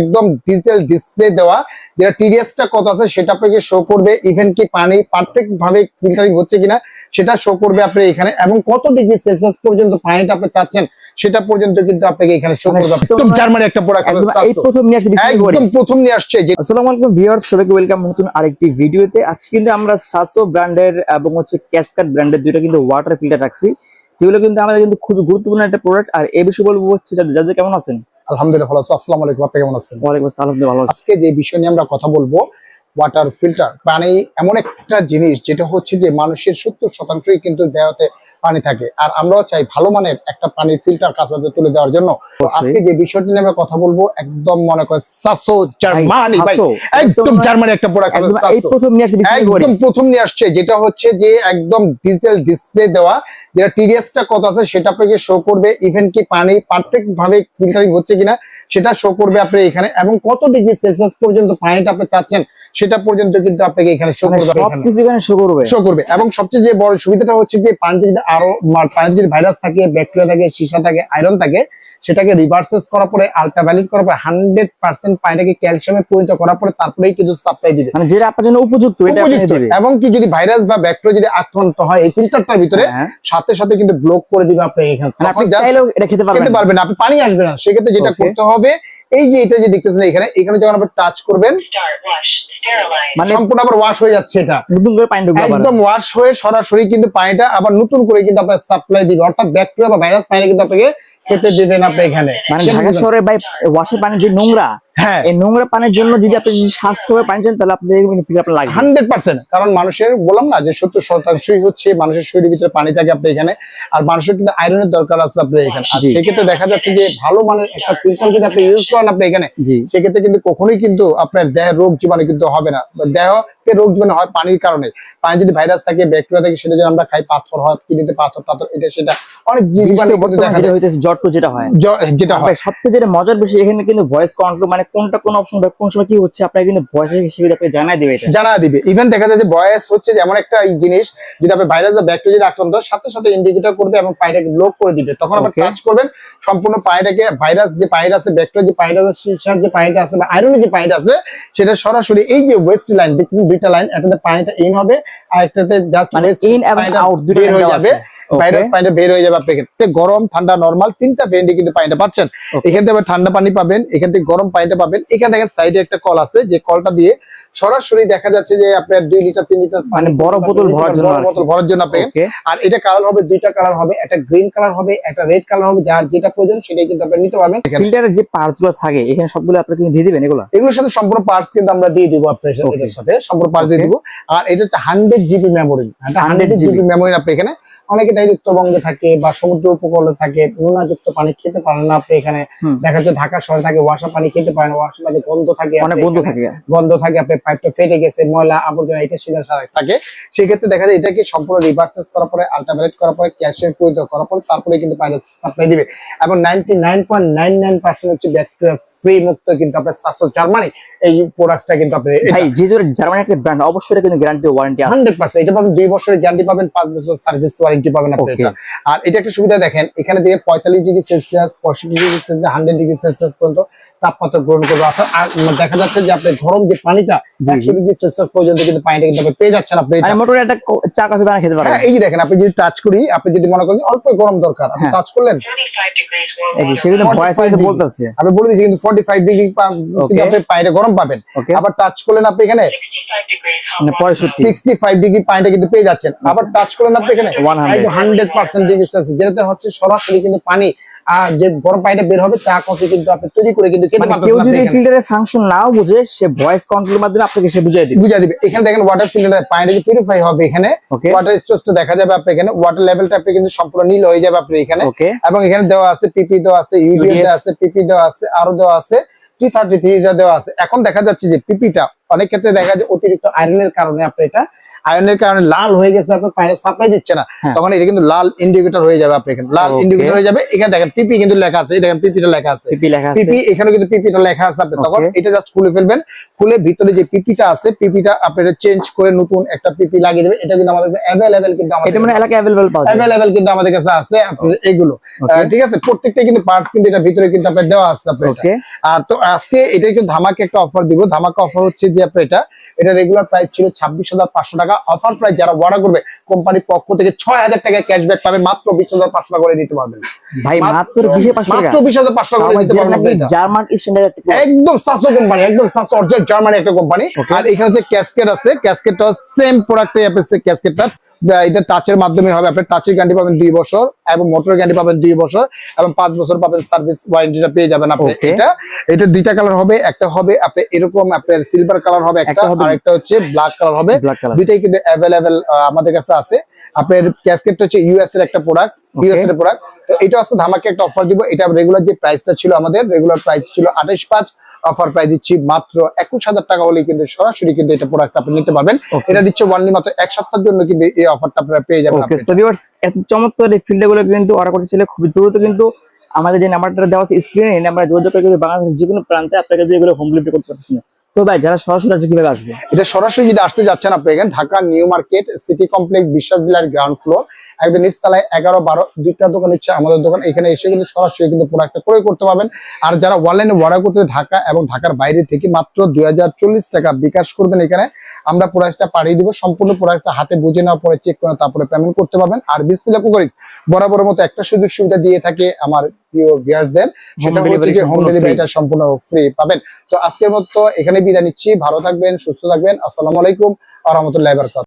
একদম digital display দেওয়া, যেটা টিডিএসটা কত আছে সেটা আপনাকে শো করবে, ইভেন কি পানি পারফেক্ট ভাবে ফিল্টারিং হচ্ছে কিনা সেটা শো করবে আপনি এখানে, এবং কত ডিগ্রি সেলসিয়াস পর্যন্ত পানিটা আপনি চাচ্ছেন সেটা পর্যন্ত কিন্তু আপনাকে এখানে শো করবে। একদম জার্মানি একটা প্রোডাক্ট, এই প্রথম নিয়ে আসছে একদম প্রথম নিয়ে আসছে। আসসালামু আলাইকুম ভিউয়ার্স, সবাইকে ওয়েলকাম নতুন আরেকটি ভিডিওতে। আজকে কিন্তু আমরা সাসো ব্র্যান্ডের এবং ক্যাসকাড ব্র্যান্ডের দুইটা কিন্তু ওয়াটার ফিল্টার রাখছি, যেগুলো কিন্তু আমাদের কিন্তু খুব গুরুত্বপূর্ণ একটা প্রোডাক্ট। আর এই বিষয়ে বলবো হচ্ছে যাদের কেমন আছেন? আলহামদুলিল্লাহ ভালো আছি। আসসালামু আলাইকুম, আপনি কেমন আছেন? ওয়ালাইকুম আসসালাম, আলহামদুলিল্লাহ ভালো আছি। আজকে যে বিষয় নিয়ে আমরা কথা বলবো, ওয়াটার ফিল্টার। পানি এমন একটা জিনিস যেটা হচ্ছে যে মানুষের 70% কিন্তু দেহতে পানি থাকে, আর আমরাও চাই ভালো মানের একটা পানির ফিল্টার কাছাতে তুলে দেওয়ার জন্য। তো আজকে যে বিষয়টি নিয়ে আমরা কথা বলবো, একদম মনে করে সাসো জার্মানি ভাই, একদম জার্মানি একটা প্রোডাক্ট, এই প্রথম নিয়ে আসছে একদম প্রথম নিয়ে আসছে, যেটা হচ্ছে যে একদম ডিজিটাল ডিসপ্লে দেওয়া, যেটা টিডিএসটা কত আছে সেটা আপনাকে শো করবে, ইভেন কি পানি পারফেক্ট ভাবে ফিল্টারিং হচ্ছে কিনা সেটা শো করবে আপনি এখানে, এবং কত ডিগ্রি সেলসিয়াস পর্যন্ত পানিটা আপনি চাচ্ছেন সেটা পর্যন্ত কিন্তু আপনাকে এখানে শো করবে, সবকিছু এখানে শো করবে। এবং সবচেয়ে যে বড় সুবিধাটা হচ্ছে যে পানিতে যদি পানিতে যদি ভাইরাস থাকে, ব্যাকটেরিয়া থাকে, সীসা থাকে, আয়রন থাকে, সেটাকে রিভার্সেস করার পরে, আলট্রাভায়োলেট করার পরে 100% পানিটাকে ক্যালসিয়ামে পরিণত করার পরে তারপরেই কিন্তু সাপ্লাই দিবে, মানে যেটা আপনার জন্য উপযুক্ত এটা আপনি দিবে। এবং কি যদি ভাইরাস বা ব্যাকটেরিয়া যদি আক্রান্ত হয় এই ফিল্টারটার ভিতরে, সাথে সাথে কিন্তু ব্লক করে দিবে আপনি এখানে, আপনি চাইলেও এটা খেতে পারবেন না, আপনি পানি আসবে না। সেক্ষেত্রে যেটা করতে হবে, এই যে এটা যে দেখতেছেন এখানে যখন আপনি টাচ করবেন, মানে সম্পূর্ণ আবার ওয়াশ হয়ে যাচ্ছে, এটা নতুন করে পানি ঢুকবে, একদম ওয়াশ হয়ে সরাসরি কিন্তু পানিটা আবার নতুন করে কিন্তু আপনার সাপ্লাই দিবে, অর্থাৎ ব্যাকটেরিয়া বা ভাইরাস পানি কিন্তু আপনাকে খেতে দিবেন আপনি এখানে। মানে ঢাকা শহরে ভাই ওয়াশের পানি যে নোংরা, হ্যাঁ, এই নোংরা পানির জন্য যদি আপনি স্বাস্থ্যকর পানি চান তাহলে আপনার ফিল্টার লাগবে 100%। কারণ মানুষের বললাম না যে 70% হচ্ছে মানুষের শরীরের ভিতরে পানি থাকে আপনি এখানে, আর মানুষের কিন্তু আয়রনের দরকার আছে আপনি এখানে। আর সেক্ষেত্রে দেখা যাচ্ছে যে ভালো মানের একটা ফিল্টার যদি আপনি ইউজ করেন আপনি এখানে, সেক্ষেত্রে কিন্তু কখনোই কিন্তু আপনার দেহের রোগ জীবাণু কিন্তু হবে না। দেহকে রোগ জীবাণু হয় পানির কারণে। পানি যদি ভাইরাস থাকে, ব্যাকটেরিয়া থাকে, সেটা যদি আমরা খাই, পাথর হয়, কিডনিতে পাথর টাথর, এটা সেটা অনেক জীবাণু দেখা যায়, জট যেটা হয়। সবচেয়ে যেটা মজার বেশি এখানে কিন্তু ভয়েস কন্ট্রোল, মানে কোনটা কোন অপশন বা কোন সময় কি হচ্ছে আপনাকে কিন্তু ভয়েস হিসেবে আপনাকে জানায় দিবে। ইভেন দেখা যায় যে ভয়েস হচ্ছে যে এমন একটা জিনিস, যদি আপনি ভাইরাস বা ব্যাকটেরিয়া যদি আক্রান্ত হয়, সাথে সাথে ইন্ডিকেটর করবে এবং পানিটাকে ব্লক করে দিবে। তখন আপনি টাচ করবেন, সম্পূর্ণ পানিটাকে ভাইরাস যে পানিটা আছে, ব্যাকটেরিয়া যে পানিটা আছে, সীসার যে পানিটা আছে বা আয়রনের যে পানিটা আছে, সেটা সরাসরি এই যে ওয়েস্ট লাইন দেখছেন, দুইটা লাইন, একটাতে পানিটা ইন হবে আর একটাতে জাস্ট ইন এবং আউট দুটো বের হয়ে যাবে। ভাইরাস পানিটা বের হয়ে যাবে আপনি এখানে। গরম ঠান্ডা নরমাল তিনটা ভেন্ডি কিন্তু পানিটা পাচ্ছেন। এখান থেকে ঠান্ডা পানি পাবেন, এখান থেকে গরম পানিটা পাবেন। এখানে দেখেন সাইডে একটা কল আছে, যে কলটা দিয়ে সরাসরি দেখা যাচ্ছে যে আপনার 2 লিটার 3 লিটার মানে বড় বোতল ভরার জন্য আপনি। আর এটা কালার হবে, দুইটা কালার হবে, একটা গ্রিন কালার হবে, একটা রেড কালার হবে, যার যেটা প্রয়োজন সেটাই কিন্তু আপনি নিতে পারবেন। ফিল্টারের যে পার্টস গুলো থাকে এখানে সবগুলো আপনি কিন্তু দিয়ে দিবেন, এগুলোর সাথে সম্পূর্ণ পার্টস কিন্তু আমরা দিয়ে দিব আপনার এটার সাথে, সম্পূর্ণ পার্টস দিয়ে দিব। আর এটা হচ্ছে 100 জিবি মেমোরি, 100 জিবি মেমোরি আপনি এখানে। অনেকে তাই উত্তরবঙ্গে থাকে বা সমুদ্র উপকূলে থাকে, নোনাযুক্ত পানি খেতে পারেন না আপনি এখানে। দেখা যাচ্ছে ঢাকা শহরে থাকে, ওয়াসা পানি খেতে পারেন, ওয়াসা পানি গন্ধ থাকে, গন্ধ থাকে, আপনার পাইপটা ফেটে গেছে, ময়লা আবর্জনা এটা সেটা থাকে। সেক্ষেত্রে দেখা যায় এটাকে সম্পূর্ণ রিভার্সেস করার পরে, আলট্রাভায়োলেট করার পরে, ক্যালসিয়াম পরিণত করার পরে তারপরে কিন্তু পানি সাপ্লাই দিবে। এবং 99.99% হচ্ছে ব্যাকটেরিয়া ফ্রি মুক্ত কিন্তু আপনার সাসো জার্মানি এই প্রোডাক্টটা কিন্তু আপনি। ভাই যেহেতু জার্মানি একটা ব্র্যান্ড, অবশ্যই এটা কিন্তু গ্যারান্টি ওয়ারেন্টি আছে 100%। এটা পাবেন 2 বছরের গ্যারান্টি পাবেন, 5 বছর সার্ভিস ওয়ারেন্টি পাবেন আপনি এটা। আর এটা একটা সুবিধা দেখেন, এখানে থেকে 45 degree Celsius, 65 degree Celsius, 100 degree Celsius পর্যন্ত তাপমাত্রা গ্রহণ করবে। আর দেখা যাচ্ছে যে আপনি গরম যে পানিটা 100 ডিগ্রি সেলসিয়াস পর্যন্ত কিন্তু পানিটা কিন্তু আপনি পেয়ে যাচ্ছেন আপনি। আর মোটর একটা চা কফি বানিয়ে খেতে পারেন। এই যে দেখেন, আপনি যদি টাচ করি, আপনি যদি মনে করেন অল্প গরম দরকার, আপনি টাচ করলেন, সেগুলো ভয়েস বলতেছে, আমি বলে দিয়েছি কিন্তু 45 ডিগ্রি কিন্তু আপনি পানিটা গরম পাবেন। আবার টাচ করলেন আপনি এখানে 65 ডিগ্রি পানিটা কিন্তু পেয়ে যাচ্ছেন। আবার টাচ করলেন আপনি এখানে 100% ডিগ্রি সেলসিয়াস, যেটা হচ্ছে সরাসরি কিন্তু পানি আর যে গরম পানিটা বের হবে, চা কফি কিন্তু আপনি তৈরি করে কিন্তু খেতে পারবেন। কেউ যদি ফিল্টারের ফাংশন নাও বুঝে, সে ভয়েস কন্ট্রোলের মাধ্যমে আপনাকে সে বুঝিয়ে দিবে। এখানে দেখেন ওয়াটার ফিল্টারে পানিটা যে পিউরিফাই হবে, এখানে ওয়াটার স্টোরেজটা দেখা যাবে আপনি এখানে, ওয়াটার লেভেলটা আপনি কিন্তু সম্পূর্ণ নীল হয়ে যাবে আপনি এখানে। এবং এখানে দেওয়া আছে পিপি দেওয়া আছে, ইউডিএফ দেওয়া আছে, পিপি দেওয়া আছে, আরো দেওয়া আছে 333 দেওয়া আছে। এখন দেখা যাচ্ছে যে পিপিটা অনেক ক্ষেত্রে দেখা যায় অতিরিক্ত আয়রনের কারণে আপনি এটা আয়নের কারণে লাল হয়ে গেছে, আপনার পানির সাপ্লাই দিচ্ছে না, হ্যাঁ। তখন এটা কিন্তু লাল ইন্ডিকেটর হয়ে যাবে। আপনি এখানে লাল Okay. ইন্ডিকেটর হয়ে যাবে। এখানে দেখেন পিপি কিন্তু লেখা আছে, এই দেখেন পিপিটা লেখা আছে, পিপি লেখা আছে। পিপি এখানে কিন্তু পিপিটা লেখা আছে। আপনি তখন Okay. এটা জাস্ট খুলে ফেলবেন, খুলে ভিতরে যে পিপিটা আছে পিপিটা আপনারা চেঞ্জ করে নতুন একটা পিপি লাগিয়ে দেবেন। এটা কিন্তু আমাদের কাছে অ্যাভেলেবেল, কিন্তু আমাদের এটা মানে এলাকায় অ্যাভেলেবল পাওয়া যায়। অ্যাভেলেবেল কিন্তু আমাদের কাছে আছে আপনার এগুলো। Okay. ঠিক আছে, প্রত্যেকটা কিন্তু পার্টস কিন্তু এটা ভিতরে কিন্তু আপনার দেওয়া আছে আপনার এটা। ওকে, আর তো আজকে এটা একটু ধামাকা একটা অফার দিব। ধামাকা অফার হচ্ছে যে আপনার এটা রেগুলার প্রাইস ছিল 26,500 টাকা। অফার প্রাইস যারা অর্ডার করবে কোম্পানির পক্ষ থেকে 6,000 টাকা ক্যাশব্যাক পাবেন, মাত্র 20,500 টাকা করে নিতে পারবেন। ভাই মাত্র 20,500 মাত্র টাকা। 20,500 টাকা করে নিতে পারবেন আপনি এটা। জার্মান স্ট্যান্ডার্ড একটা product। একদম সাসো কোম্পানি, একদম সাসো অরিজিনাল জার্মানি একটা কোম্পানি। Okay. আর এখানে যে ক্যাসকেট আছে, ক্যাসকেটটা সেম প্রোডাক্টে আছে। ক্যাসকেটটা এটা টাচের মাধ্যমে হবে। আপনি টাচের গ্যারান্টি পাবেন 2 বছর এবং মোটর গ্যারান্টি পাবেন 2 বছর এবং 5 বছর পাবেন সার্ভিস ওয়ারেন্টিটা পেয়ে যাবেন আপনি। Okay. এটা দুইটা কালার হবে, একটা হবে আপনি এরকম আপনার সিলভার কালার হবে একটা, একটা হবে আর একটা হচ্ছে ব্ল্যাক কালার হবে। Black colour. দুইটাই কিন্তু অ্যাভেলেবেল আমাদের কাছে আছে। আপনার ক্যাসকেটটা হচ্ছে ইউএস এর একটা প্রোডাক্ট, ইউএস এর প্রোডাক্ট। তো এটা আসলে ধামাকে একটা অফার দিব। এটা রেগুলার যে প্রাইসটা ছিল, আমাদের রেগুলার প্রাইস ছিল 28,500, অফার প্রাইস দিচ্ছি মাত্র 21,000 টাকা হলে কিন্তু সরাসরি কিন্তু এটা প্রোডাক্ট আপনি নিতে পারবেন। Okay. এটা দিচ্ছে অনলি মাত্র 1 সপ্তাহের জন্য কিন্তু এই অফারটা আপনারা পেয়ে যাবেন। ওকে, আপনি। সো ভিউয়ার্স, এত চমৎকার এই ফিল্ডগুলো কিন্তু অর্ডার করতে চাইলে খুব দ্রুত কিন্তু আমাদের যে নাম্বারটা দেওয়া আছে স্ক্রিনে, এই নাম্বারে যোগাযোগ করে কিন্তু বাংলাদেশের যে কোনো প্রান্তে আপনাকে যে এগুলো হোম ডেলিভারি করতে পারছেন। তো ভাই যারা সরাসরি আসবে কিভাবে আসবে? এটা সরাসরি যদি আসতে যাচ্ছেন আপনি এখানে Dhaka new market city complex বিশ্বাস বিলার গ্রাউন্ড ফ্লোর একদম নিচতলায় 11-12 দুইটা দোকান হচ্ছে আমাদের দোকান। এখানে এসে কিন্তু সরাসরি কিন্তু প্রোডাক্টটা ক্রয় করতে পারবেন। আর যারা অনলাইনে অর্ডার করতে ঢাকা এবং ঢাকার বাইরে থেকে মাত্র 2040 টাকা বিকাশ করবেন, এখানে আমরা প্রোডাক্টটা পাঠিয়ে দিব। সম্পূর্ণ প্রোডাক্টটা হাতে বুঝে নেওয়ার পরে চেক করে তারপরে পেমেন্ট করতে পারবেন। আর বিসমিল্লাহ কুকারিজ বরাবরের মতো একটা সুযোগ সুবিধা দিয়ে থাকে আমার প্রিয় ভিউয়ার্সদের, সেটা হচ্ছে যে হোম ডেলিভারিটা সম্পূর্ণ ফ্রি পাবেন। তো আজকের মতো এখানে বিদায় নিচ্ছি। ভালো থাকবেন, সুস্থ থাকবেন। আসসালামু আলাইকুম ওয়া রাহমাতুল্লাহি ওয়া বারাকাতুহু।